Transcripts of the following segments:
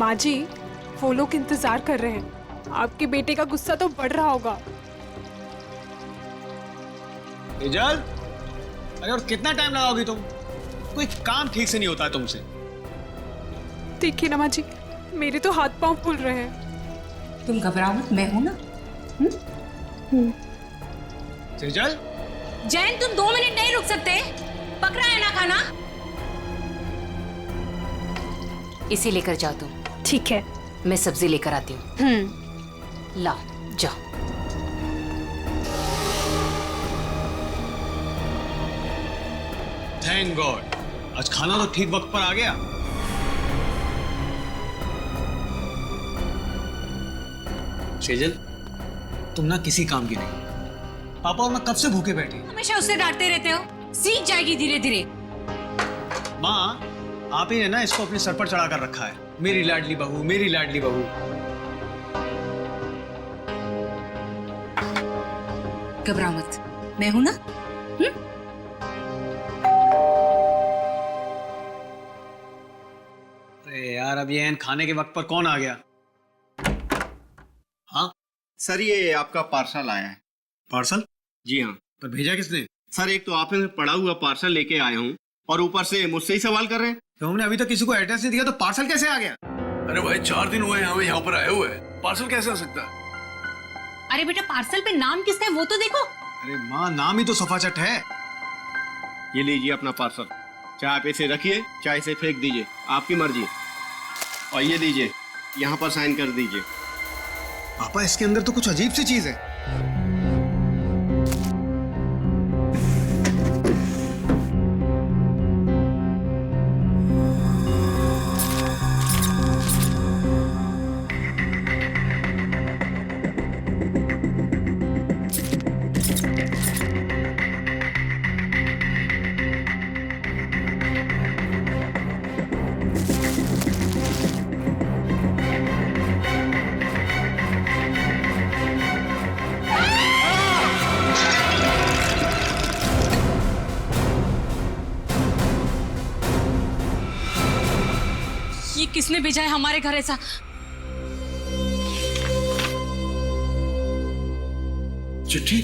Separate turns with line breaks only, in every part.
माँ जी, वो लोग इंतजार कर रहे हैं। आपके बेटे का गुस्सा तो बढ़ रहा होगा।
तेजल, अरे और कितना टाइम लगाओगी तुम? कोई काम ठीक से नहीं होता है तुमसे।
देखिए ना माँ जी, मेरे तो हाथ पांव फूल रहे हैं।
तुम घबराओ मत, मैं हूं ना।
तेजल,
जैन तुम 2 मिनट नहीं रुक सकते? पक रहा है ना खाना? इसे लेकर जाओ तुम।
ठीक है,
मैं सब्जी लेकर आती हूँ। ला जाओ।
थैंक गॉड, आज खाना तो ठीक वक्त पर आ गया। सेजल, तुम ना किसी काम की नहीं। पापा और मैं कब से भूखे बैठे।
हमेशा उससे डांटते रहते हो, सीख जाएगी धीरे धीरे।
माँ, आप ही ने ना इसको अपने सर पर चढ़ा कर रखा है। मेरी लाडली बहू, मेरी लाडली बहू।
घबराओ मत, मैं हूं ना।
अरे यार, अब ये खाने के वक्त पर कौन आ गया? हाँ
सर, ये आपका पार्सल आया है।
पार्सल?
जी हाँ
पर भेजा किसने?
सर, एक तो आपने पड़ा हुआ पार्सल लेके आया हूँ और ऊपर से मुझसे ही सवाल कर रहे हैं।
तो हमने अभी तक किसी को एड्रेस नहीं दिया, तो पार्सल कैसे आ गया?
अरे भाई 4 दिन हुए हमें यहाँ पर आए हुए, पार्सल कैसे आ सकता है?
अरे बेटा, पार्सल पे नाम किसका है वो तो देखो।
अरे माँ, नाम ही तो सफाचट है।
ये लीजिए अपना पार्सल। चाहे आप इसे रखिए, चाहे इसे फेंक दीजिए, आपकी मर्जी। और ये लीजिए, यहाँ पर साइन कर दीजिए।
पापा, इसके अंदर तो कुछ अजीब सी चीज है।
ये किसने भेजा है हमारे घर ऐसा?
चिट्ठी?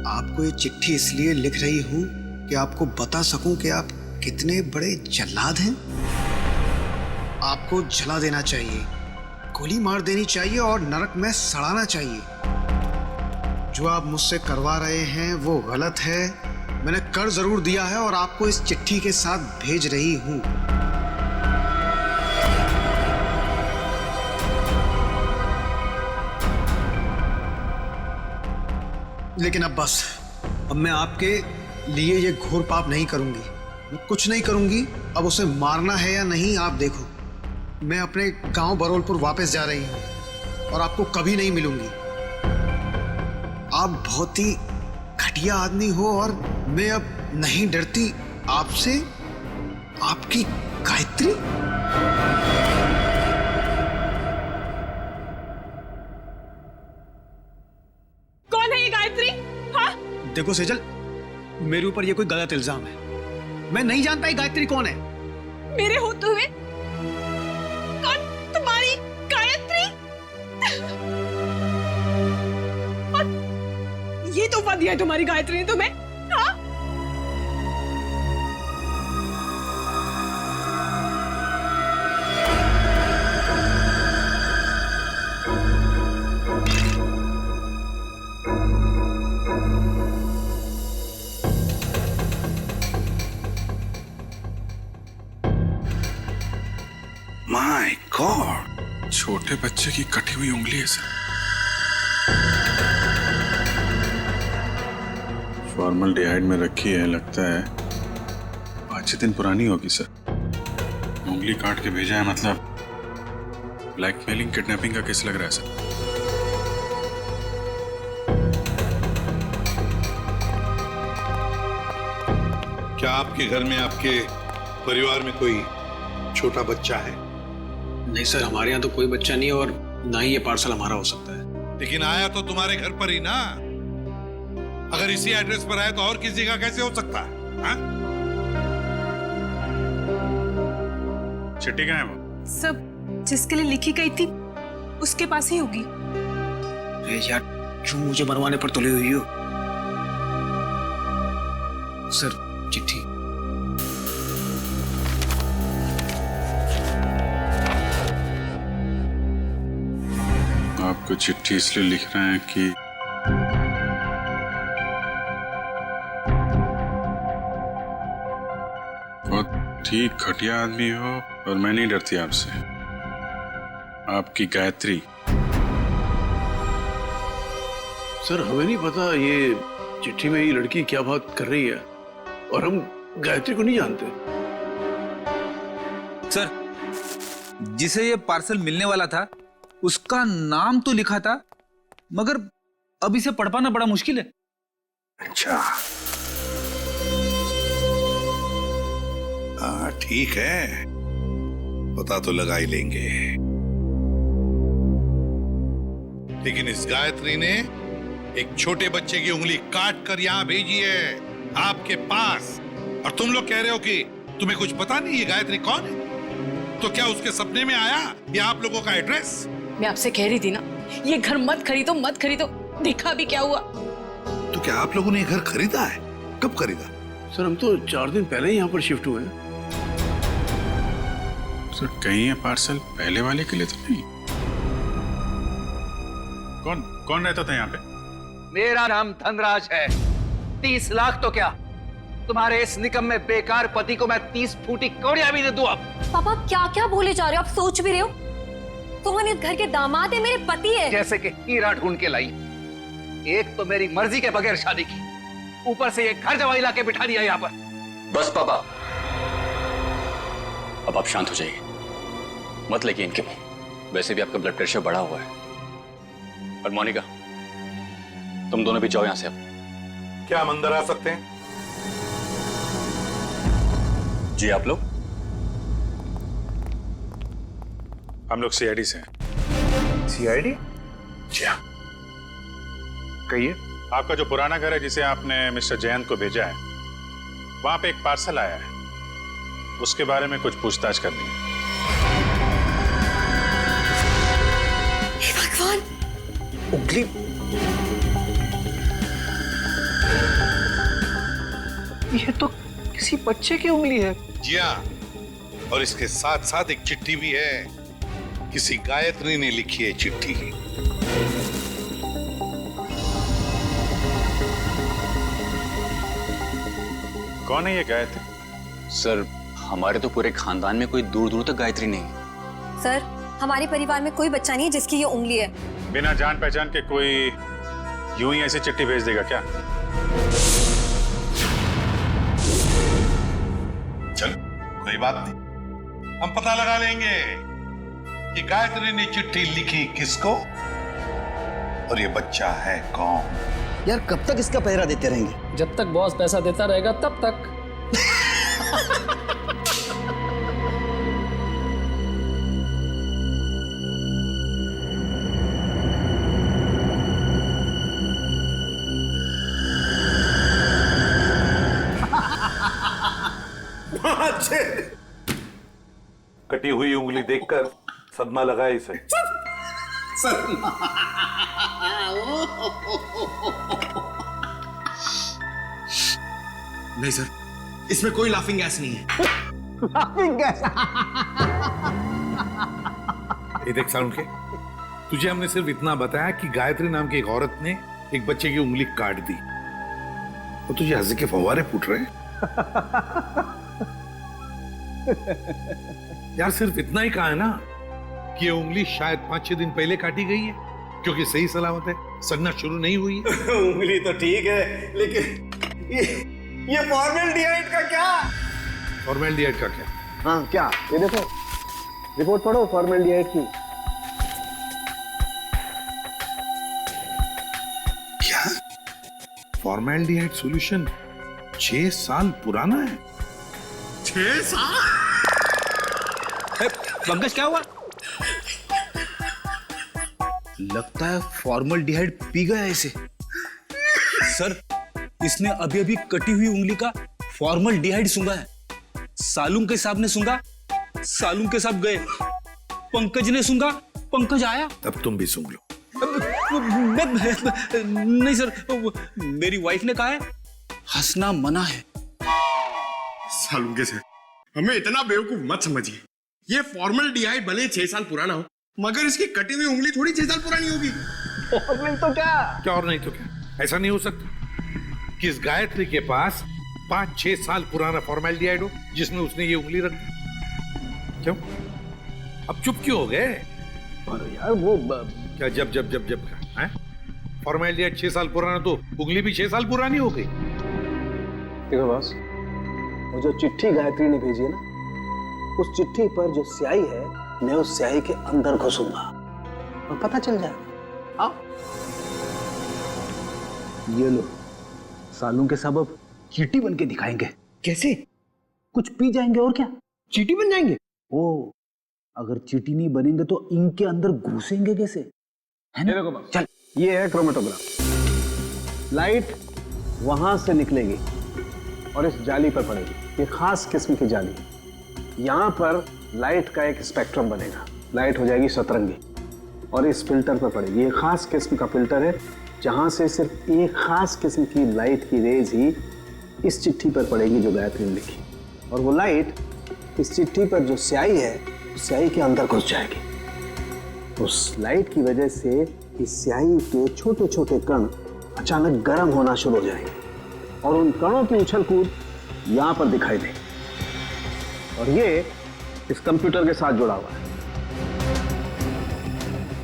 आपको ये चिट्ठी इसलिए लिख रही हूं कि आपको बता सकूं कि आप कितने बड़े जल्लाद हैं। आपको जला देना चाहिए, गोली मार देनी चाहिए और नरक में सड़ाना चाहिए। जो आप मुझसे करवा रहे हैं वो गलत है। मैंने कर जरूर दिया है और आपको इस चिट्ठी के साथ भेज रही हूं। लेकिन अब बस, अब मैं आपके लिए ये घोर पाप नहीं करूंगी। मैं कुछ नहीं करूंगी। अब उसे मारना है या नहीं आप देखो। मैं अपने गांव बरोलपुर वापस जा रही हूं और आपको कभी नहीं मिलूंगी। आप बहुत ही घटिया आदमी हो और मैं अब नहीं डरती आपसे। आपकी गायत्री।
कौन है ये गायत्री? हाँ?
देखो सेजल, मेरे ऊपर ये कोई गलत इल्जाम है। मैं नहीं जानता ये गायत्री कौन है।
मेरे होते हुए कौन तुम्हारी गायत्री? और ये तोहफा दिया है तुम्हारी गायत्री ने तुम्हें? हाँ?
माय गॉड, छोटे बच्चे की कटी हुई उंगली है सर। फॉर्मल्डिहाइड में रखी है, लगता है 5-6 दिन पुरानी होगी सर। उंगली काट के भेजा है, मतलब ब्लैकमेलिंग किडनैपिंग का केस लग रहा है सर।
क्या आपके घर में, आपके परिवार में कोई छोटा बच्चा है?
नहीं सर, हमारे यहाँ तो कोई बच्चा नहीं और ना ही ये पार्सल हमारा हो सकता है।
लेकिन आया तो तुम्हारे घर पर ही ना। अगर इसी एड्रेस पर आया तो और किसी का कैसे हो सकता है? हाँ?
चिट्ठी कहाँ है वो?
सब जिसके लिए लिखी गई थी उसके पास ही होगी।
अरे यार, क्यों मुझे मरवाने पर तुले हुई हो? सर, चिट्ठी।
आपको चिट्ठी इसलिए लिख रहे हैं कि बहुत ठीक घटिया आदमी हो, और मैं नहीं डरती आपसे। आपकी गायत्री।
सर, हमें नहीं पता ये चिट्ठी में ये लड़की क्या बात कर रही है, और हम गायत्री को नहीं जानते।
सर, जिसे ये पार्सल मिलने वाला था उसका नाम तो लिखा था, मगर अब इसे पढ़ पाना बड़ा मुश्किल है।
अच्छा, हाँ ठीक है, पता तो लगा ही लेंगे। लेकिन इस गायत्री ने एक छोटे बच्चे की उंगली काट कर यहां भेजी है आपके पास, और तुम लोग कह रहे हो कि तुम्हें कुछ पता नहीं ये गायत्री कौन है? तो क्या उसके सपने में आया ये आप लोगों का एड्रेस?
मैं आपसे कह रही थी ना, ये घर मत खरीदो मत खरीदो, देखा भी क्या हुआ।
तो क्या आप लोगों ने ये घर खरीदा है? कब खरीदा? सर, हम तो 4 दिन पहले ही यहाँ पर शिफ्ट हुए हैं।
सर, कहीं ये पार्सल पहले वाले के लिए तो नहीं? कौन रहता था यहाँ पे?
मेरा नाम धनराज है। 30 लाख तो क्या, तुम्हारे इस निकम में बेकार पति को मैं 30 फूटी कौड़ियां भी दे दूं। अब
पापा क्या क्या बोले जा रहे हो, आप सोच भी रहे हो? सोहन इस घर के दामाद है, मेरे पति है।
जैसे कि हीरा ढूंढ के लाई। एक तो मेरी मर्जी के बगैर शादी की, ऊपर से ये घर जवाई लाके बिठा दिया यहाँ पर।
बस पापा, अब आप शांत हो जाइए, मत लगिए इनके मुंह। वैसे भी आपका ब्लड प्रेशर बढ़ा हुआ है। और मोनिका, तुम दोनों भी जाओ यहां से। अब
क्या हम अंदर आ सकते हैं?
जी, आप लोग?
हम लोग सीआईडी से हैं।
सीआईडी?
जी हाँ।
कहिए।
आपका जो पुराना घर है जिसे आपने मिस्टर जयंत को भेजा है, वहां पे एक पार्सल आया है, उसके बारे में कुछ पूछताछ करनी है।
हे भगवान,
उंगली ये तो किसी बच्चे की उंगली है।
जी हाँ, और इसके साथ साथ एक चिट्ठी भी है, किसी गायत्री ने लिखी है चिट्ठी।
कौन है ये गायत्री?
सर, हमारे तो पूरे खानदान में कोई दूर दूर तक गायत्री नहीं है।
सर, हमारे परिवार में कोई बच्चा नहीं है जिसकी ये उंगली है।
बिना जान पहचान के कोई यूं ही ऐसी चिट्ठी भेज देगा क्या?
चल, कोई बात नहीं, हम पता लगा लेंगे कि गायत्री ने चिट्ठी लिखी किसको, और ये बच्चा है कौन।
यार, कब तक इसका पहरा देते रहेंगे?
जब तक बॉस पैसा देता रहेगा तब तक।
कटी हुई उंगली देखकर सदमा लगा इसे।
नहीं सर, इसमें कोई लाफिंग गैस नहीं है।
Laughing gas?
ये देख साउंड के, तुझे हमने सिर्फ इतना बताया कि गायत्री नाम की एक औरत ने एक बच्चे की उंगली काट दी, तो तुझे हंसी के फव्वारे फूट रहे हैं। यार, सिर्फ इतना ही कहा है ना कि ये उंगली शायद 5-6 दिन पहले काटी गई है, क्योंकि सही सलामत है, सड़ना शुरू नहीं हुई है।
उंगली तो ठीक है, लेकिन ये फॉर्मेल्डिहाइड का क्या?
फॉर्मेल्डिहाइड का क्या?
हाँ, क्या? ये देखो, रिपोर्ट पढ़ो फॉर्मेल्डिहाइड की।
क्या? फॉर्मेल्डिहाइड सॉल्यूशन 6 साल पुराना है?
6 साल?
पंकज, क्या हुआ? लगता है फॉर्मल्डिहाइड पी गया इसे। सर, इसने अभी अभी कटी हुई उंगली का फॉर्मल्डिहाइड सूंघा है। सालूम के साहब ने सूंघा सालू के साथ गए, पंकज ने सूंघा, पंकज आया।
अब तुम भी सूंघ लो।
नहीं सर, मेरी वाइफ ने कहा है हंसना मना है।
सालुंके से हमें इतना बेवकूफ मत समझिए। ये फॉर्मल्डिहाइड भले 6 साल पुराना हो, मगर इसकी कटी हुई उंगली थोड़ी 6 साल पुरानी होगी।
फॉर्मल तो क्या और नहीं तो क्या? ऐसा नहीं हो सकता कि इस गायत्री के पास 5-6 साल पुराना फॉर्मल्डिहाइड हो जिसमें उसने ये उंगली रख दी। क्यों? अब चुप क्यों हो गए?
अरे यार वो
क्या जब का फॉर्मल्डिहाइड 6 साल पुराना तो उंगली भी 6 साल पुरानी हो गई।
देखो बॉस, वो जो चिट्ठी गायत्री ने भेजी है ना, उस चिट्ठी पर जो स्याही है, मैं उस स्याही के अंदर घुसूंगा और पता चल जाएगा। आओ ये लो, सालों के सबब चींटी बन के दिखाएंगे। कैसे? कुछ पी जाएंगे और क्या, चींटी बन जाएंगे। ओ, अगर चींटी नहीं बनेंगे तो इनके अंदर घुसेंगे कैसे, है ना? देखो चल, ये है क्रोमेटोग्राफ। लाइट वहां से निकलेगी और इस जाली पर पड़ेगी। ये खास किस्म की जाली। यहाँ पर लाइट का एक स्पेक्ट्रम बनेगा। लाइट हो जाएगी सतरंगी और इस फिल्टर पर पड़ेगी। ये खास किस्म का फिल्टर है जहाँ से सिर्फ एक खास किस्म की लाइट की रेज ही इस चिट्ठी पर पड़ेगी जो गायत्री ने लिखी, और वो लाइट इस चिट्ठी पर जो स्याही है, उस स्याही के अंदर घुस जाएगी। उस लाइट की वजह से इस स्याही के छोटे छोटे कण अचानक गर्म होना शुरू हो जाएंगे और उन कणों की उछल कूद यहां पर दिखाई देगी। और ये इस कंप्यूटर के साथ जुड़ा हुआ है।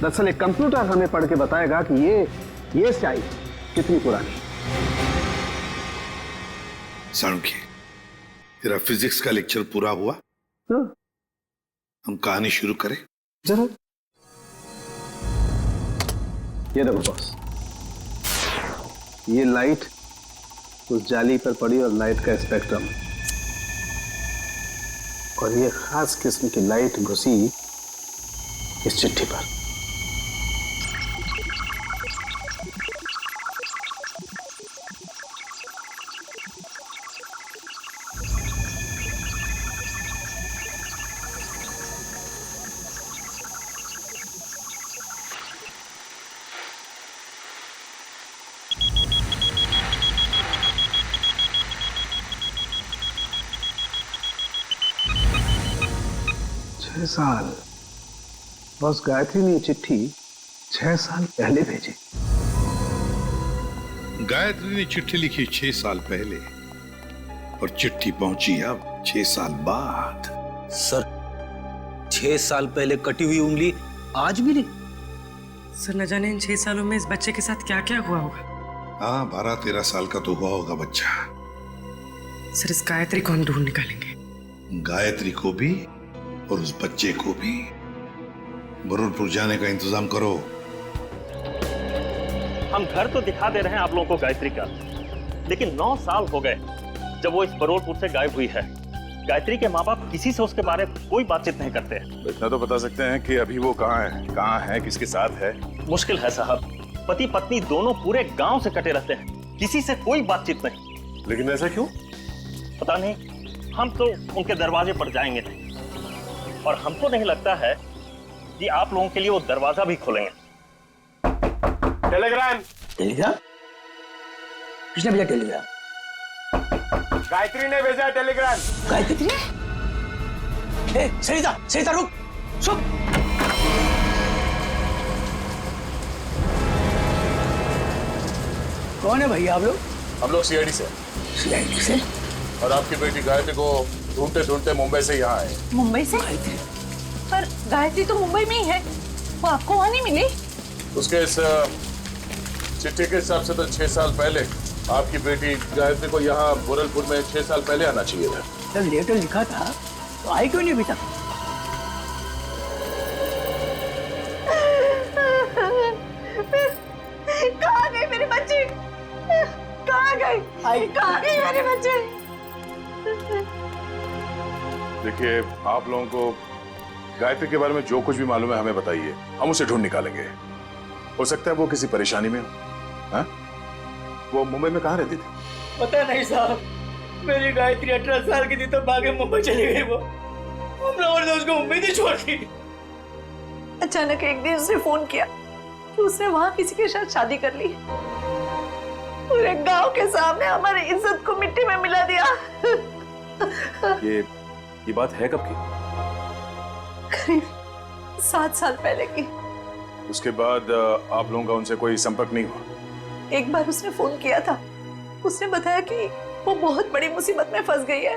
दरअसल एक कंप्यूटर हमें पढ़ के बताएगा कि ये स्याही कितनी पुरानी है।
सालुंके, तेरा फिजिक्स का लेक्चर पूरा हुआ? हम कहानी शुरू करें?
जरूर। ये देखो बॉस, ये लाइट उस जाली पर पड़ी और लाइट का स्पेक्ट्रम, और ये खास किस्म की लाइट घुसी इस चिट्ठी पर। साल बस गायत्री ने चिट्ठी 6 साल पहले भेजी।
गायत्री ने चिट्ठी लिखी 6 साल पहले और चिट्ठी पहुंची अब 6 साल बाद।
सर, 6 साल पहले कटी हुई उंगली आज भी नहीं?
सर, न जाने इन 6 सालों में इस बच्चे के साथ क्या क्या हुआ होगा।
हाँ, 12-13 साल का तो हुआ होगा बच्चा।
सर, इस गायत्री को हम ढूंढ निकालेंगे।
गायत्री को भी और उस बच्चे को भी। बरूरपुर जाने का इंतजाम करो।
हम घर तो दिखा दे रहे हैं आप लोगों को गायत्री का, लेकिन 9 साल हो गए जब वो इस बरूरपुर से गायब हुई है। गायत्री के माँ बाप किसी से उसके बारे में कोई बातचीत नहीं करते हैं।
इतना तो बता सकते हैं कि अभी वो कहाँ है, किसके साथ है?
मुश्किल है साहब, पति पत्नी दोनों पूरे गांव से कटे रहते हैं, किसी से कोई बातचीत नहीं।
लेकिन ऐसा क्यों?
पता नहीं, हम तो उनके दरवाजे पर जाएंगे नहीं, और हमको नहीं लगता है कि आप लोगों के लिए वो दरवाजा भी खोलेंगे।
टेलीग्राम किसने भेजा? टेलीग्राम गायत्री ने भेजा। टेलीग्राम गायत्री? सरिता रुक, चुप। कौन है भैया आप लोग?
हम लोग सीआईडी से।
सीआईडी से?
और आपकी बेटी गायत्री को ढूंढते ढूंढते मुंबई से यहाँ आए।
मुंबई से? पर गायत्री तो मुंबई में ही है, वो आपको वहाँ नहीं मिली?
उसके इस चिट्ठी के हिसाब से तो 6 साल पहले आपकी बेटी गायत्री को यहाँ बुरलपुर में 6 साल पहले आना चाहिए था।
जब लेटर लिखा था तो आई क्यों नहीं अभी तक?
कहाँ गई मेरी बच्ची? कहाँ गई मेरे बच्चे?
देखिए, आप लोगों को गायत्री के बारे में जो कुछ भी मालूम है हमें बताइए, हम उसे ढूंढ निकालेंगे। हो सकता है वो किसी परेशानी में हो। हाँ? वो मुंबई में कहाँ रहती थी?
पता नहीं साहब, मेरी गायत्री 18 साल की थी तो भागे मुंबई चली गई वो।
हम लोगों ने उसको उम्मीद ही छोड़ दी।
अचानक एक दिन उसने फोन किया कि उसने वहां किसी के साथ शादी कर ली। पूरे गांव के सामने हमारी इज्जत को मिट्टी में मिला दिया।
ये बात है कब की?
करीब 7 साल पहले की।
उसके बाद आप लोगों का उनसे कोई संपर्क नहीं हुआ?
एक बार उसने फोन किया था। उसने बताया कि वो बहुत बड़ी मुसीबत में फंस गई है।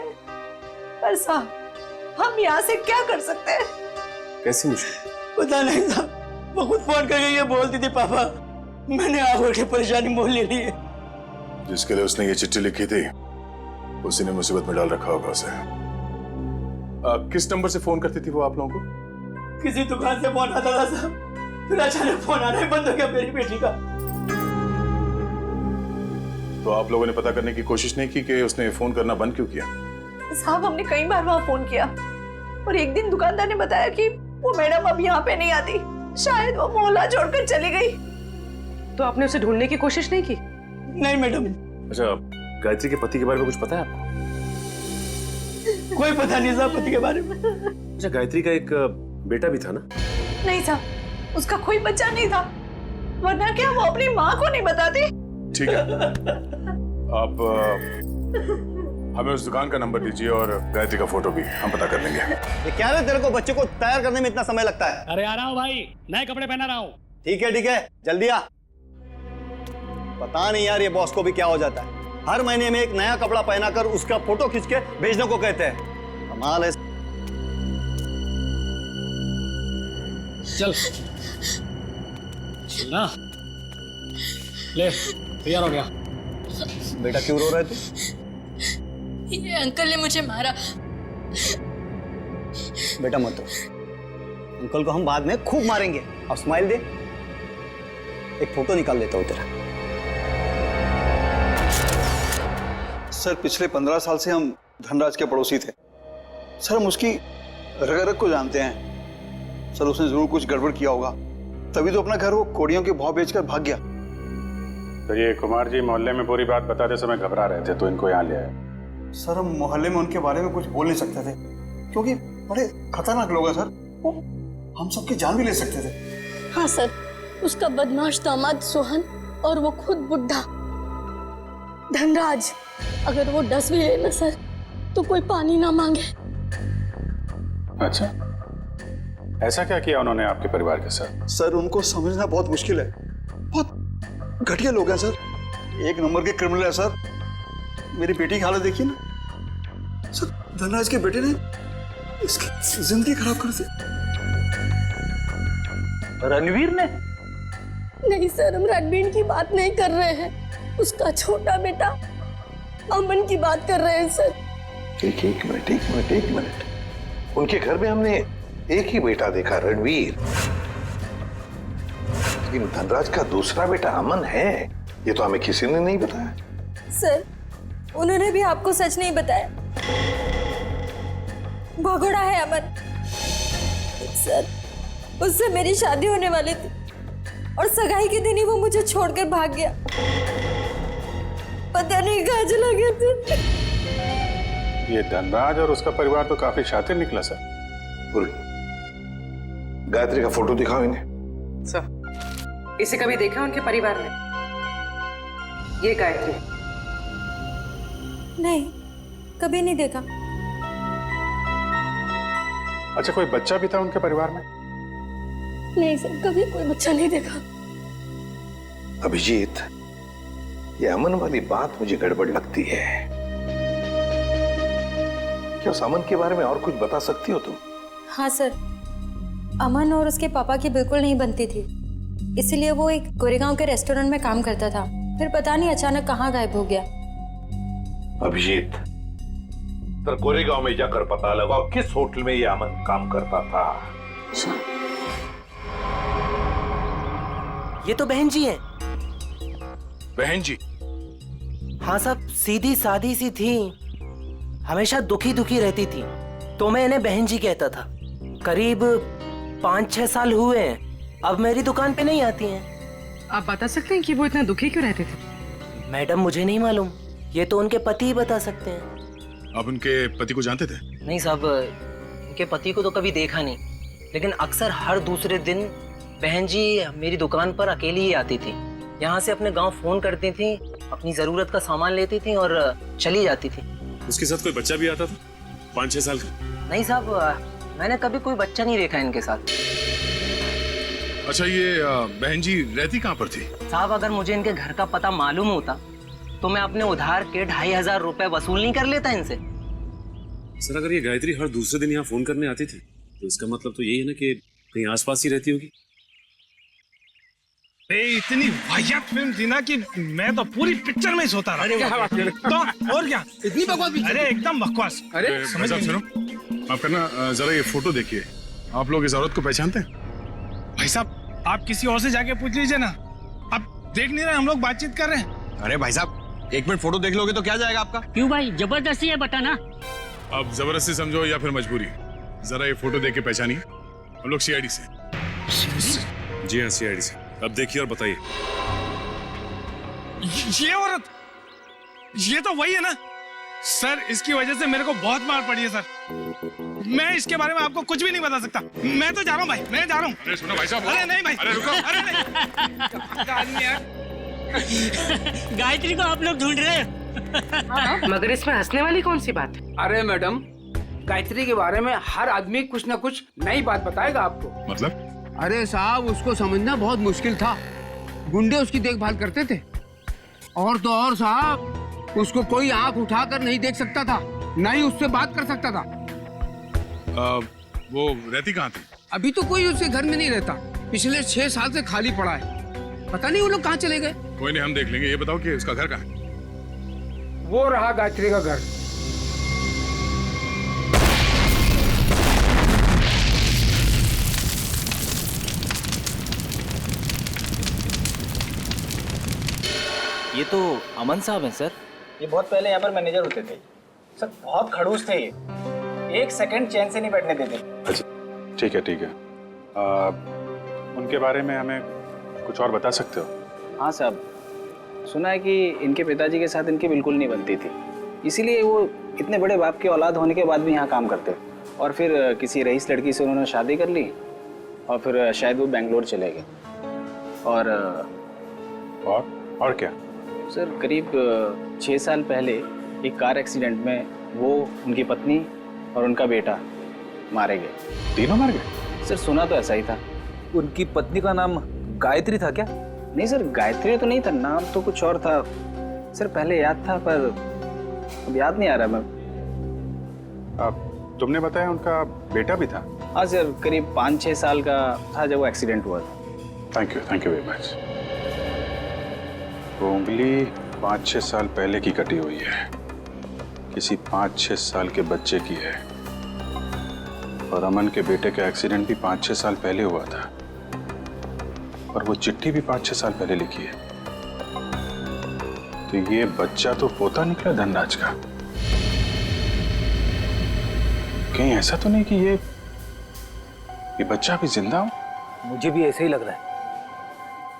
पर साहब, हम यहाँ से क्या कर सकते हैं?
कैसी मुश्किल?
पता नहीं साहब, वो खुद फोन करके ये बोलती थी, पापा मैंने आगे की परेशानी मोल ले ली है।
जिसके लिए उसने ये चिट्ठी लिखी थी उसी ने मुसीबत में डाल रखा होगा उसे। किस नंबर से फोन करती थी वो आप लोगों को?
किसी दुकान से फोन आता था साहब, फिर अचानक फोन आना ही बंद हो गया मेरी बेटी का।
तो आप लोगों ने पता करने की कोशिश नहीं की कि उसने फोन करना बंद क्यों किया?
साहब, हमने कई बार वहाँ फोन किया और एक दिन दुकानदार ने बताया कि वो मैडम अब यहाँ पे नहीं आती, शायद वो मोहल्ला छोड़कर चली गई।
तो आपने उसे ढूंढने की कोशिश नहीं की? नहीं मैडम।
अच्छा, गायत्री के पति के बारे में कुछ पता है आपको?
कोई पता नहीं साहब पति के बारे में।
अच्छा, गायत्री का एक बेटा भी था ना?
नहीं साहब, उसका कोई बच्चा नहीं था, वरना क्या वो अपनी माँ को नहीं बताती?
ठीक है, आप हमें उस दुकान का नंबर दीजिए और गायत्री का फोटो भी हम पता कर लेंगे।
ये क्या है, तेरे को बच्चे को तैयार करने में इतना समय लगता है?
अरे आ रहा हूँ भाई, नए कपड़े पहना रहा हूँ।
ठीक है, जल्दी आ। पता नहीं यार ये बॉस को भी क्या हो जाता है, हर महीने में एक नया कपड़ा पहनाकर उसका फोटो खींच के भेजने को कहते हैं। कमाल है।
चल ना, ले तैयार हो गया।
बेटा क्यों रो रहे थे?
ये अंकल ने मुझे मारा।
बेटा मत रो, अंकल को हम बाद में खूब मारेंगे। अब स्माइल दे, एक फोटो निकाल लेता हूं तेरा।
सर पिछले 15 साल से हम धनराज के पड़ोसी थे। सर हम उसकी रग रग को जानते हैं। सर उसने जरूर कुछ गड़बड़ किया होगा, तभी तो अपना घर वो कोड़ियों के भाव बेचकर भाग गया।
तो ये कुमार जी मोहल्ले में पूरी बात बताते समय घबरा रहे थे तो इनको यहाँ ले आए।
सर हम मोहल्ले में उनके बारे में कुछ बोल नहीं सकते थे क्योंकि बड़े खतरनाक लोग हैं सर, वो हम सबकी जान भी ले सकते थे।
हाँ सर, उसका बदमाश दामाद सोहन और वो खुद बुढ़ा धनराज, अगर वो डस भी ले ना सर तो कोई पानी ना मांगे।
अच्छा, ऐसा क्या किया उन्होंने आपके परिवार के साथ?
सर उनको समझना बहुत मुश्किल है, बहुत घटिया लोग हैं सर, एक नंबर के क्रिमिनल है सर। मेरी बेटी की हालत देखिए ना सर, धनराज के बेटे ने इसकी जिंदगी खराब कर दी।
रणवीर ने?
नहीं सर, हम रणवीर की बात नहीं कर रहे हैं, उसका छोटा बेटा अमन की बात कर रहे हैं सर।
एक मिनट, उनके घर में हमने एक ही बेटा देखा, रणवीर, लेकिन धनराज का दूसरा बेटा अमन है, ये तो हमें किसी ने नहीं बताया।
सर, उन्होंने भी आपको सच नहीं बताया। भगोड़ा है अमन। सर, उससे मेरी शादी होने वाली थी और सगाई के दिन ही वो मुझे छोड़कर भाग गया। पता नहीं कहाँ चला गया था।
ये धनराज और उसका परिवार तो काफी शातिर निकला सर।
गायत्री का फोटो दिखाओ इन्हें।
सर, इसे कभी देखा उनके परिवार में? ये गायत्री?
नहीं, कभी नहीं देखा।
अच्छा, कोई बच्चा भी था उनके परिवार में?
नहीं सर, कभी कोई बच्चा नहीं देखा।
अभिजीत, ये अमन वाली बात मुझे गड़बड़ लगती है। क्या उस अमन के बारे में और कुछ बता सकती हो तुम?
हाँ सर, अमन और उसके पापा की बिल्कुल नहीं बनती थी, इसलिए वो एक गोरेगांव के रेस्टोरेंट में काम करता था, फिर पता नहीं अचानक कहाँ गायब हो गया।
अभिजीत, तो गोरेगांव में जाकर पता लगाओ किस होटल में ये अमन काम करता था।
ये तो बहन जी हैं।
बहन जी?
हाँ साहब, सीधी सादी सी थी, हमेशा दुखी दुखी रहती थी, तो मैं इन्हें बहन जी कहता था। करीब 5-6 साल हुए हैं, अब मेरी दुकान पे नहीं आती हैं।
आप बता सकते हैं कि वो इतना दुखी क्यों रहते थे?
मैडम मुझे नहीं मालूम, ये तो उनके पति ही बता सकते हैं।
आप उनके पति को जानते थे?
नहीं साहब, उनके पति को तो कभी देखा नहीं, लेकिन अक्सर हर दूसरे दिन बहन जी मेरी दुकान पर अकेली ही आती थी। यहाँ से अपने गांव फोन करती थी, अपनी जरूरत का सामान लेती थी और चली जाती थी।
उसके साथ कोई बच्चा भी आता था 5-6 साल का?
नहीं साहब, मैंने कभी कोई बच्चा नहीं देखा इनके साथ।
अच्छा, ये बहन जी रहती कहाँ पर थी?
साहब, अगर मुझे इनके घर का पता मालूम होता तो मैं अपने उधार के 2500 रुपए वसूल नहीं कर लेता इनसे।
सर, अगर ये गायत्री हर दूसरे दिन यहाँ फोन करने आती थी तो इसका मतलब तो यही है ना कि कहीं आसपास ही रहती होगी।
इतनी वाहियात फिल्म थी ना कि मैं तो पूरी पिक्चर में ही सोता रहा। तो और क्या, इतनी बकवास पिक्चर? अरे एकदम बकवास।
अरे समझ सुनो, आप करना जरा ये फोटो देखिए। आप लोग इस औरत को पहचानते हैं?
भाई साहब, आप किसी और से जाके पूछ लीजिए ना। आप देख नहीं रहे हम लोग बातचीत कर रहे हैं?
अरे भाई साहब, 1 मिनट फोटो देख लोगे तो क्या जाएगा आपका?
क्यों भाई, जबरदस्ती है बताना।
अब जबरदस्ती समझो या फिर मजबूरी, जरा ये फोटो देख के पहचानिए। हम लोग सीआईडी से।
जी हाँ, सीआईडी से। अब देखिए और बताइए।
ये औरत, ये तो वही है ना सर। इसकी वजह से मेरे को बहुत मार पड़ी है सर। मैं इसके बारे में आपको कुछ भी नहीं बता सकता। मैं तो जा रहा हूँ भाई, मैं जा रहा हूँ।
अरे सुनो भाई साहब।
अरे नहीं भाई,
अरे रुको।
अरे नहीं।
गायत्री को आप लोग ढूंढ रहे हैं।
मगर इसमें हंसने वाली कौन सी बात है?
अरे मैडम, गायत्री के बारे में हर आदमी कुछ न कुछ नई बात बताएगा आपको।
मतलब?
अरे साहब, उसको समझना बहुत मुश्किल था। गुंडे उसकी देखभाल करते थे। और तो और साहब, उसको कोई आंख उठाकर नहीं देख सकता था, न ही उससे बात कर सकता था।
वो रहती कहाँ थी?
अभी तो कोई उसके घर में नहीं रहता। पिछले 6 साल से खाली पड़ा है। पता नहीं वो लोग कहाँ चले गए।
कोई नहीं, हम देख लेंगे। ये बताओ कि उसका घर कहाँ है?
वो रहा गायत्री का घर।
ये तो अमन साहब हैं सर।
ये बहुत पहले यहाँ पर मैनेजर होते थे सर। बहुत खड़ूस थे ये, 1 सेकंड चैन से नहीं बैठने देते।
अच्छा, ठीक है ठीक है। उनके बारे में हमें कुछ और बता सकते हो?
हाँ साहब, सुना है कि इनके पिताजी के साथ इनकी बिल्कुल नहीं बनती थी, इसीलिए वो इतने बड़े बाप की औलाद होने के बाद भी यहाँ काम करते। और फिर किसी रईस लड़की से उन्होंने शादी कर ली और फिर शायद वो बेंगलोर चले गए।
और क्या
सर, करीब 6 साल पहले एक कार एक्सीडेंट में वो, उनकी पत्नी और उनका बेटा मारे गए।
तीनों मार गए?
सर सुना तो ऐसा ही था।
उनकी पत्नी का नाम गायत्री था क्या?
नहीं सर, गायत्री तो नहीं था, नाम तो कुछ और था सर। पहले याद था पर अब याद नहीं आ रहा। मैं
तुमने बताया उनका बेटा भी था?
हाँ सर, करीब 5-6 साल का था जब वो एक्सीडेंट हुआ था।
Thank you very much. वो उंगली 5-6 साल पहले की कटी हुई है, किसी 5-6 साल के बच्चे की है। और अमन के बेटे का एक्सीडेंट भी 5-6 साल पहले हुआ था, और वो चिट्ठी भी 5-6 साल पहले लिखी है। तो ये बच्चा तो पोता निकला धनराज का। कहीं ऐसा तो नहीं कि ये बच्चा भी जिंदा हो?
मुझे भी ऐसे ही लग रहा है।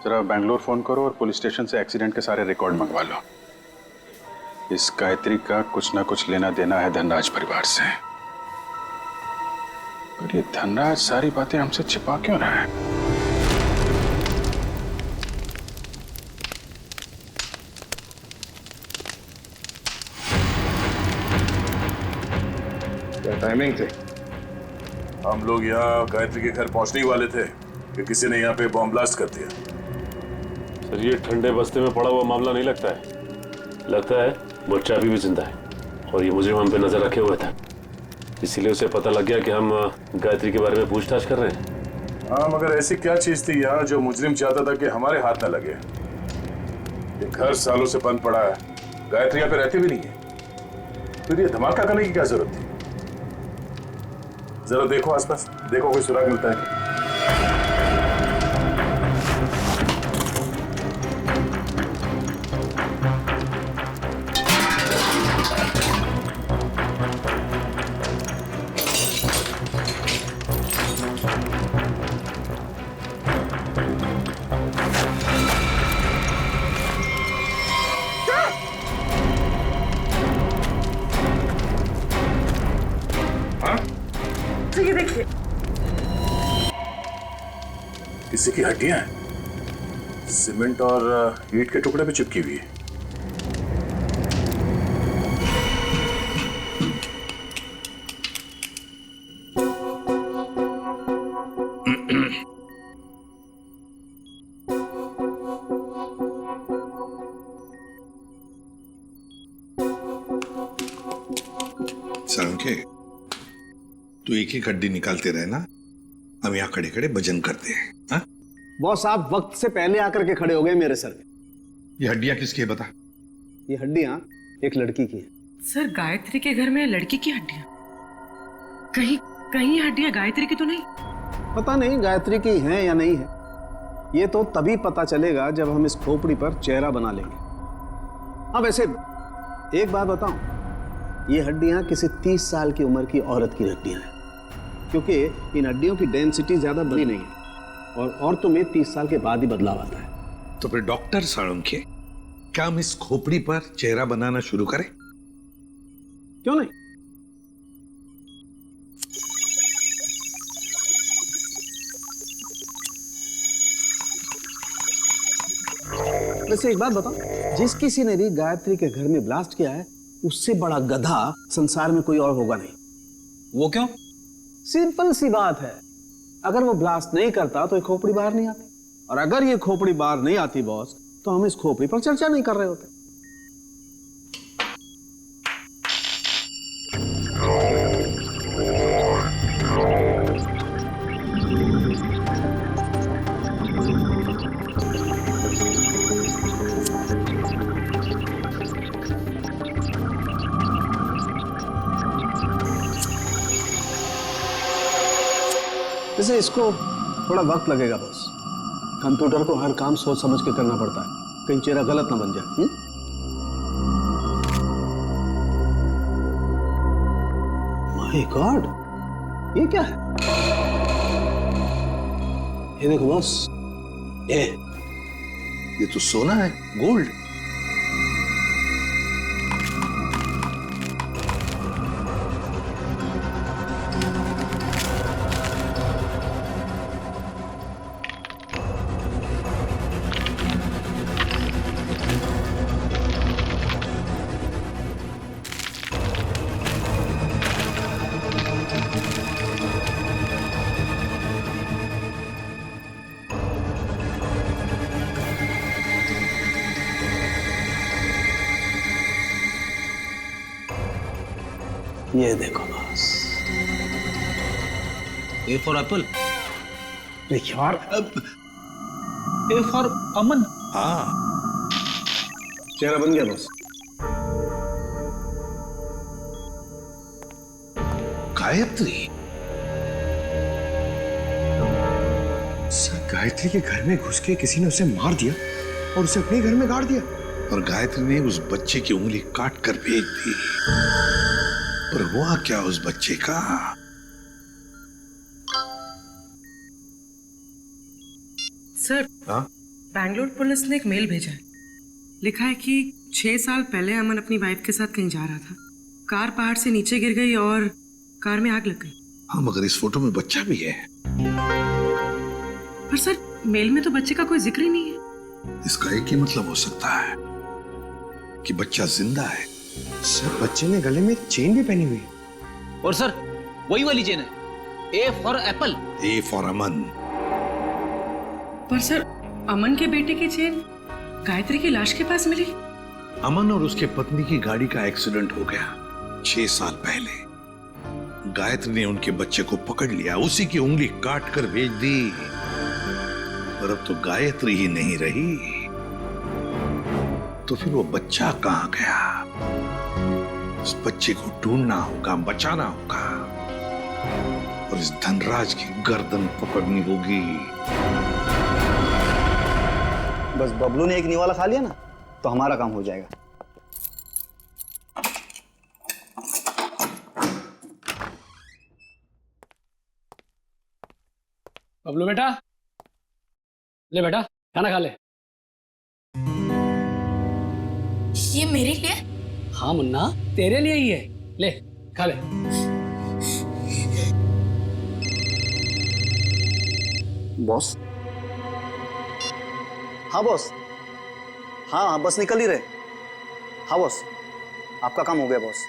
जरा बैंगलोर फोन करो और पुलिस स्टेशन से एक्सीडेंट के सारे रिकॉर्ड मंगवा लो। इस गायत्री का कुछ ना कुछ लेना देना है धनराज परिवार से। और ये धनराज सारी बातें हमसे छिपा क्यों रहा है?
क्या टाइमिंग थे? हम लोग यहाँ गायत्री के घर पहुंचने ही वाले थे कि किसी ने यहाँ पे बॉम्ब ब्लास्ट कर दिया।
सर, ये ठंडे बस्ते में पड़ा हुआ मामला नहीं लगता है। लगता है बच्चा अभी भी जिंदा है और ये मुजरिम हम पे नजर रखे हुए था, इसीलिए उसे पता लग गया कि हम गायत्री के बारे में पूछताछ कर रहे हैं।
हाँ, मगर ऐसी क्या चीज थी यहाँ जो मुजरिम चाहता था कि हमारे हाथ न लगे? ये घर सालों से बंद पड़ा है, गायत्री यहाँ पे रहती भी नहीं है, फिर ये धमाका करने की क्या जरूरत थी? जरा देखो आसपास, देखो कोई सुराग मिलता है। किसी की हड्डियां हैं, सीमेंट और ईंट के टुकड़े पे चिपकी हुई है।
सालुंके, तू एक एक हड्डी निकालते रहे ना, हम यहाँ खड़े खड़े भजन करते हैं। हाँ?
बॉस आप वक्त से पहले आकर के खड़े हो गए मेरे सर पे।
ये हड्डियां किसकी है बता?
ये हड्डियां एक लड़की की है।
सर गायत्री के घर में लड़की की हड्डियां? कहीं कहीं ये हड्डियां गायत्री की तो नहीं?
पता नहीं गायत्री की हैं या नहीं है, ये तो तभी पता चलेगा जब हम इस खोपड़ी पर चेहरा बना लेंगे। हाँ वैसे एक बात बताऊं, ये हड्डियां किसी 30 साल की उम्र की औरत की हड्डियां हैं, क्योंकि इन हड्डियों की डेंसिटी ज्यादा बड़ी नहीं है और औरतों में 30 साल के बाद ही बदलाव आता है।
तो फिर डॉक्टर सालुंके, क्या हम इस खोपड़ी पर चेहरा बनाना शुरू करें?
क्यों नहीं? वैसे एक बात बताओ, जिस किसी ने भी गायत्री के घर में ब्लास्ट किया है, उससे बड़ा गधा संसार में कोई और होगा नहीं।
वो क्यों?
सिंपल सी बात है, अगर वो ब्लास्ट नहीं करता तो ये खोपड़ी बाहर नहीं आती, और अगर ये खोपड़ी बाहर नहीं आती बॉस, तो हम इस खोपड़ी पर चर्चा नहीं कर रहे होते। जैसे इसको थोड़ा वक्त लगेगा बॉस, कंप्यूटर को हर काम सोच समझ के करना पड़ता है, कहीं चेहरा गलत ना बन जाए। माय गॉड, ये क्या है? ये देखो बॉस,
ये तो सोना है, गोल्ड।
ये देखो बॉस,
ए फॉर एप्पल।
यार,
ए फॉर अमन।
हाँ,
चेहरा बन गया बॉस।
गायत्री?
सर गायत्री के घर में घुस के किसी ने उसे मार दिया और उसे अपने घर में गाड़ दिया,
और गायत्री ने उस बच्चे की उंगली काट कर भेज दी। पर हुआ क्या उस बच्चे का?
सर, बैंगलोर पुलिस ने एक मेल भेजा है। लिखा है कि 6 साल पहले अमन अपनी वाइफ के साथ कहीं जा रहा था, कार पहाड़ से नीचे गिर गई और कार में आग लग गई।
हाँ, मगर इस फोटो में बच्चा भी है।
पर सर, मेल में तो बच्चे का कोई जिक्र ही नहीं है।
इसका एक ही मतलब हो सकता है कि बच्चा जिंदा है।
सर बच्चे ने गले में चेन भी पहनी हुई है।
और सर वही वाली चेन है, A for apple.
A for Aman.
पर सर, अमन के बेटे की चेन गायत्री की लाश के पास मिली।
अमन और उसके पत्नी की गाड़ी का एक्सीडेंट हो गया 6 साल पहले। गायत्री ने उनके बच्चे को पकड़ लिया, उसी की उंगली काट कर भेज दी। पर अब तो गायत्री ही नहीं रही, तो फिर वो बच्चा कहां गया? उस बच्चे को ढूंढना होगा, बचाना होगा, और इस धनराज की गर्दन पकड़नी होगी।
बस बबलू ने एक निवाला खा लिया ना, तो हमारा काम हो जाएगा।
बबलू बेटा, ले बेटा खाना खा ले।
ये मेरे लिए?
हाँ मुन्ना, तेरे लिए ही है, ले खा ले।
बॉस, हाँ बॉस, हाँ बस निकल ही रहे। हाँ बॉस, आपका काम हो गया बॉस।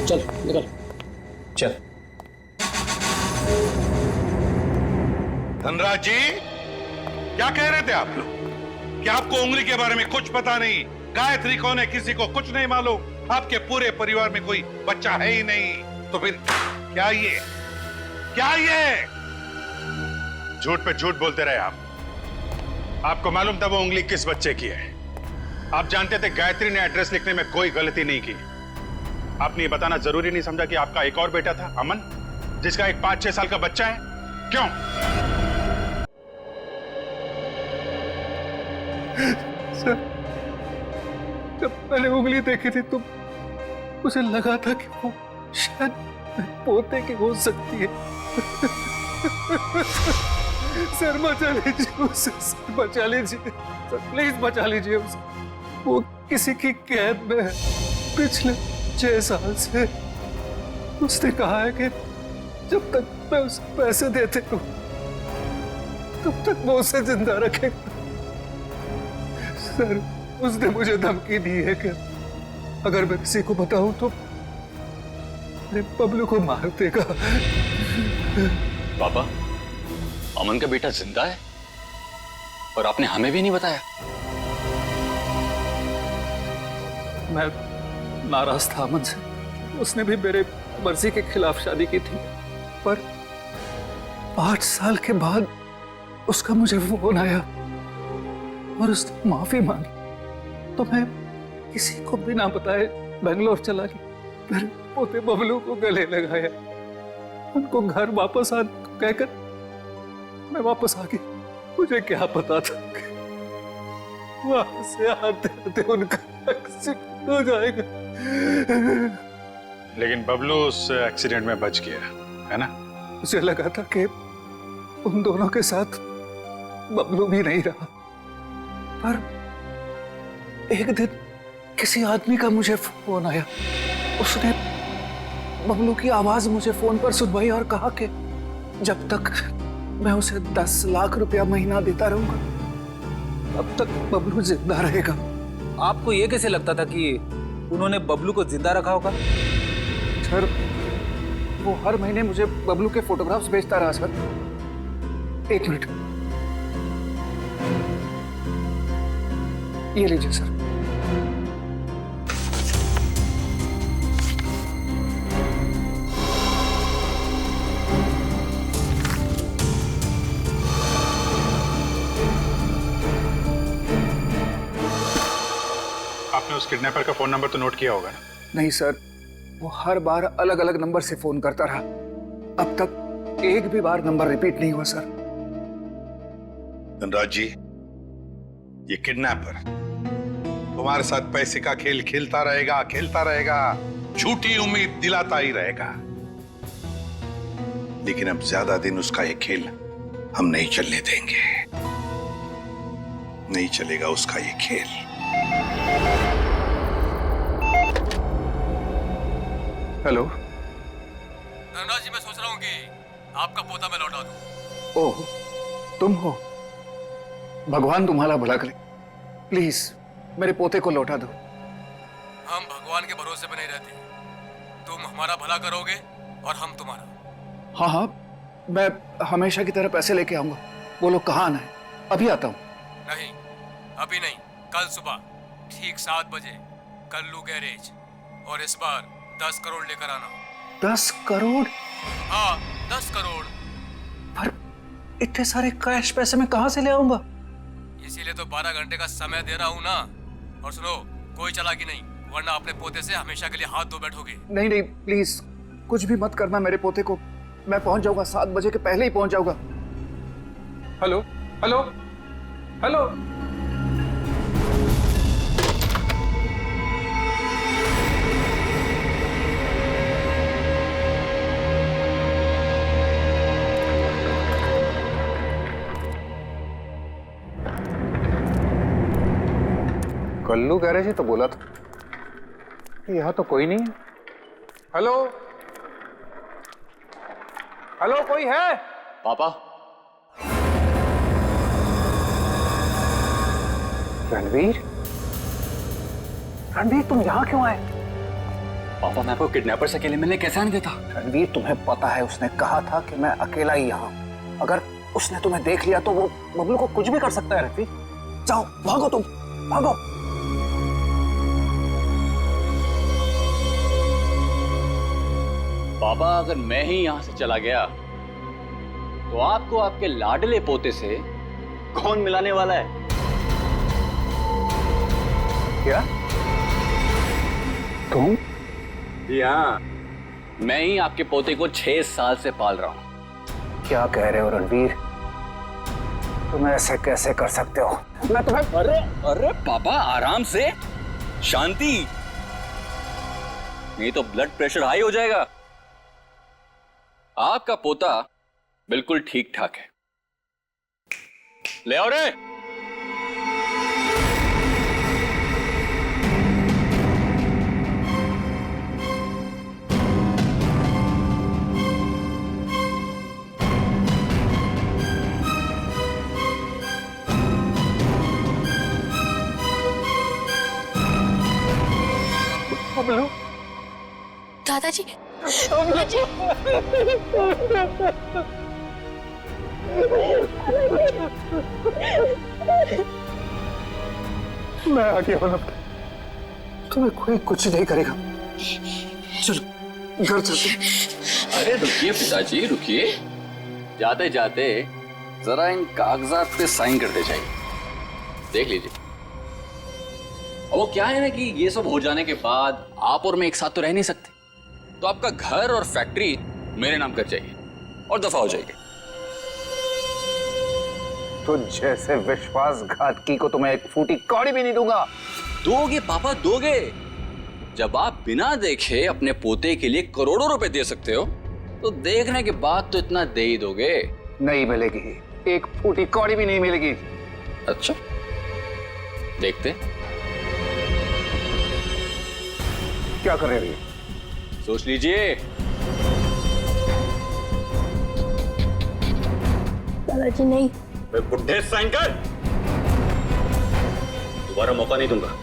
चल निकल।
चल।
धनराज जी, क्या कह रहे थे आप लोग कि आपको उंगली के बारे में कुछ पता नहीं? गायत्री कौन है किसी को कुछ नहीं मालूम। आपके पूरे परिवार में कोई बच्चा है ही नहीं, तो फिर क्या ये झूठ पे झूठ बोलते रहे आप। आपको मालूम था वो उंगली किस बच्चे की है। आप जानते थे गायत्री ने एड्रेस लिखने में कोई गलती नहीं की। आपने ये बताना जरूरी नहीं समझा कि आपका एक और बेटा था, अमन, जिसका एक 5-6 साल का बच्चा है? क्यों?
सर, जब मैंने उंगली देखी थी तो मुझे लगा था कि वो शायद पोते की हो सकती है। सर बचा लीजिए उसे, सर बचा लीजिए, सर प्लीज बचा लीजिए उसे। वो किसी की कैद में है पिछले 6 साल से। उसने कहा है कि जब तक मैं उसे पैसे देते रहूं तब तक वो उसे जिंदा रखेगा। सर, उसने मुझे धमकी दी है कि अगर मैं किसी को बताऊं तो मेरे बबलू को मार देगा।
पापा, अमन का बेटा जिंदा है और आपने हमें भी नहीं बताया?
मैं नाराज था अमन से। उसने भी मेरे मर्जी के खिलाफ शादी की थी, पर 5 साल के बाद उसका मुझे फोन आया और उसने माफी मांगी, तो मैं किसी को बिना बताए बेंगलोर चला गया। मेरे पोते बबलू को गले लगाया, उनको घर वापस आने को कहकर मैं वापस आ गया। मुझे क्या पता था कि वहां से आते आते उनका एक्सीडेंट हो जाएगा।
लेकिन बबलू उस एक्सीडेंट में बच गया, है ना?
मुझे लगा था कि उन दोनों के साथ बबलू भी नहीं रहा, पर एक दिन किसी आदमी का मुझे फोन आया। उसने बबलू की आवाज मुझे फोन पर सुनवाई और कहा कि जब तक मैं उसे 10 लाख रुपया महीना देता रहूंगा तब तक बबलू जिंदा रहेगा।
आपको ये कैसे लगता था कि उन्होंने बबलू को जिंदा रखा होगा?
सर, वो हर महीने मुझे बबलू के फोटोग्राफ्स भेजता रहा सर। 1 मिनट, ये लीजिए सर।
आपने उस किडनैपर का फोन नंबर तो नोट किया होगा ना?
नहीं सर, वो हर बार अलग अलग नंबर से फोन करता रहा। अब तक एक भी बार नंबर रिपीट नहीं हुआ सर।
धनराज जी, ये किडनैपर तुम्हारे साथ पैसे का खेल खेलता रहेगा, झूठी उम्मीद दिलाता ही रहेगा। लेकिन अब ज्यादा दिन उसका ये खेल हम नहीं चलने देंगे। नहीं चलेगा उसका ये खेल।
हेलो
धनराज जी, मैं सोच रहा हूँ कि आपका पोता मैं लौटा दूं।
ओह, तुम हो? भगवान तुम्हारा भला करे। प्लीज मेरे पोते को लौटा दो।
हम भगवान के भरोसे पे नहीं रहते। तुम हमारा भला करोगे और हम तुम्हारा।
हाँ हाँ, मैं हमेशा की तरह पैसे लेके आऊंगा। बोलो कहाँ आना है? अभी आता हूँ।
नहीं, अभी नहीं, कल सुबह ठीक 7 बजे कल्लू गैरेज, और इस बार 10 करोड़ लेकर आना।
10 करोड़?
हाँ, 10 करोड़।
पर इतने सारे कैश पैसे मैं कहाँ से ले आऊंगा?
इसीलिए तो 12 घंटे का समय दे रहा हूँ ना। और सुनो, कोई चालाकी नहीं, वरना अपने पोते से हमेशा के लिए हाथ धो बैठोगे।
नहीं नहीं, प्लीज कुछ भी मत करना मेरे पोते को। मैं पहुंच जाऊंगा, 7 बजे के पहले ही पहुंच जाऊंगा। Hello hello hello. Kallu garage ही तो बोला था। यहाँ तो कोई नहीं है। हेलो हेलो, कोई है?
पापा,
रणवीर, रणवीर तुम यहाँ क्यों आए?
पापा मैं आपको किडनैपर से अकेले मिलने कैसे आने देता?
रणवीर तुम्हें पता है उसने कहा था कि मैं अकेला ही यहाँ, अगर उसने तुम्हें देख लिया तो वो बबलू को कुछ भी कर सकता है। रणवीर जाओ, भागो तुम, भागो।
बाबा अगर मैं ही यहां से चला गया तो आपको आपके लाडले पोते से कौन मिलाने वाला है?
क्या तुम?
जी हाँ, मैं ही आपके पोते को 6 साल से पाल रहा हूं।
क्या कह रहे हो रणवीर? तुम ऐसे कैसे कर सकते हो? मैं तुम्हें...
अरे पापा आराम से, शांति, नहीं तो ब्लड प्रेशर हाई हो जाएगा। आपका पोता बिल्कुल ठीक ठाक है। ले आओ रे।
बबलू,
दादाजी,
मैं आ गया हूं, तुम्हें कोई कुछ नहीं करेगा। चलो घर चलते।
अरे रुकिए पिताजी, रुकिए। जाते जाते जरा इन कागजात पे साइन करते जाइए, देख लीजिए। वो क्या है ना कि ये सब हो जाने के बाद आप और मैं एक साथ तो रह नहीं सकते, तो आपका घर और फैक्ट्री मेरे नाम कर जाइए और दफा हो जाइए।
तो जैसे विश्वासघातकी को तुम्हें एक फूटी कौड़ी भी नहीं दूंगा।
दोगे पापा, दोगे। जब आप बिना देखे अपने पोते के लिए करोड़ों रुपए दे सकते हो, तो देखने के बाद तो इतना दे ही दोगे।
नहीं मिलेगी, एक फूटी कौड़ी भी नहीं मिलेगी।
अच्छा, देखते
क्या कर रहे हो?
सोच लीजिए।
दादाजी नहीं।
बुढ़े साइन कर, दोबारा मौका नहीं दूंगा।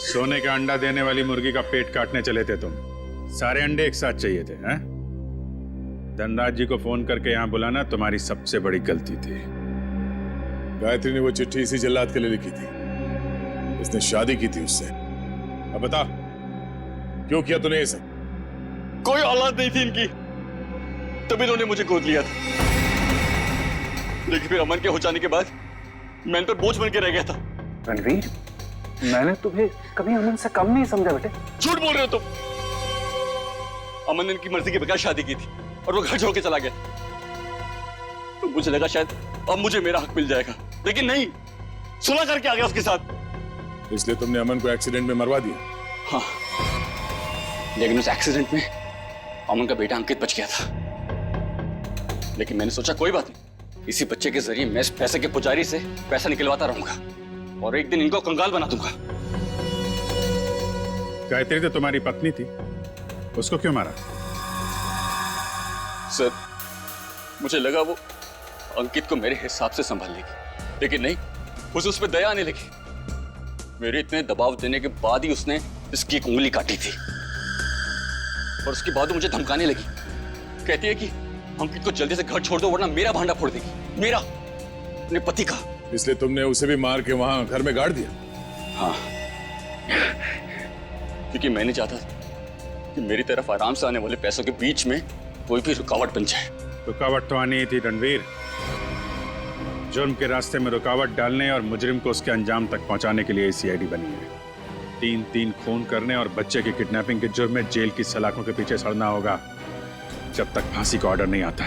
सोने का अंडा देने वाली मुर्गी का पेट काटने चले थे तुम। सारे अंडे एक साथ चाहिए थे, हैं? धनराज जी को फोन करके यहाँ बुलाना तुम्हारी सबसे बड़ी गलती थी।
गायत्री ने वो चिट्ठी इसी जल्लाद के लिए लिखी थी, इसने शादी की थी उससे। अब बता, क्यों किया तूने ये सब?
कोई औलाद नहीं थी इनकी, तभी इन्होंने मुझे गोद लिया था। लेकिन फिर अमन के हो जाने के बाद मैं इन पर बोझ बन के रह गया था।
रणवीर, मैंने तुम्हें कभी अमन से कम नहीं समझा बेटे।
झूठ बोल रहे हो तुम। अमन ने इनकी मर्जी के बगैर शादी की थी और वो घर छोड़ के चला गया। तो मुझे लगा शायद अब मुझे मेरा हक मिल जाएगा, लेकिन नहीं, सुलह करके आ गया उसके साथ।
इसलिए तुमने अमन को एक्सीडेंट में मरवा दिया?
हाँ, लेकिन उस एक्सीडेंट में अमन का बेटा अंकित बच गया था। लेकिन मैंने सोचा कोई बात नहीं, इसी बच्चे के जरिए मैं इस पैसे के पुजारी से पैसा निकलवाता रहूंगा और एक दिन इनको कंगाल बना दूंगा।
गायत्री तो तुम्हारी पत्नी थी,
उसको क्यों मारा?
सर, मुझे लगा वो अंकित को मेरे हिसाब से संभाल लेगी, लेकिन नहीं, उसे उस पर दया आने लगी। मेरे इतने दबाव देने के बाद ही उसने इसकी एक उंगली काटी थी और उसके बाद वो मुझे धमकाने लगी। कहती है कि अंकित को जल्दी से घर छोड़ दो वरना मेरा भांडा फोड़ देगी, मेरा, अपने पति का।
इसलिए तुमने उसे भी मार के वहां घर में गाड़ दिया?
हाँ, क्योंकि मैं नहीं चाहता कि मेरी तरफ आराम से आने वाले पैसों के बीच में कोई भी रुकावट बन जाए।
रुकावट तो आनी ही थी रणवीर। जुर्म के रास्ते में रुकावट डालने और मुजरिम को उसके अंजाम तक पहुंचाने के लिए सीआईडी बनी है। 3-3 खून करने और बच्चे की किडनैपिंग के जुर्म में जेल की सलाखों के पीछे सड़ना होगा जब तक फांसी का ऑर्डर नहीं आता।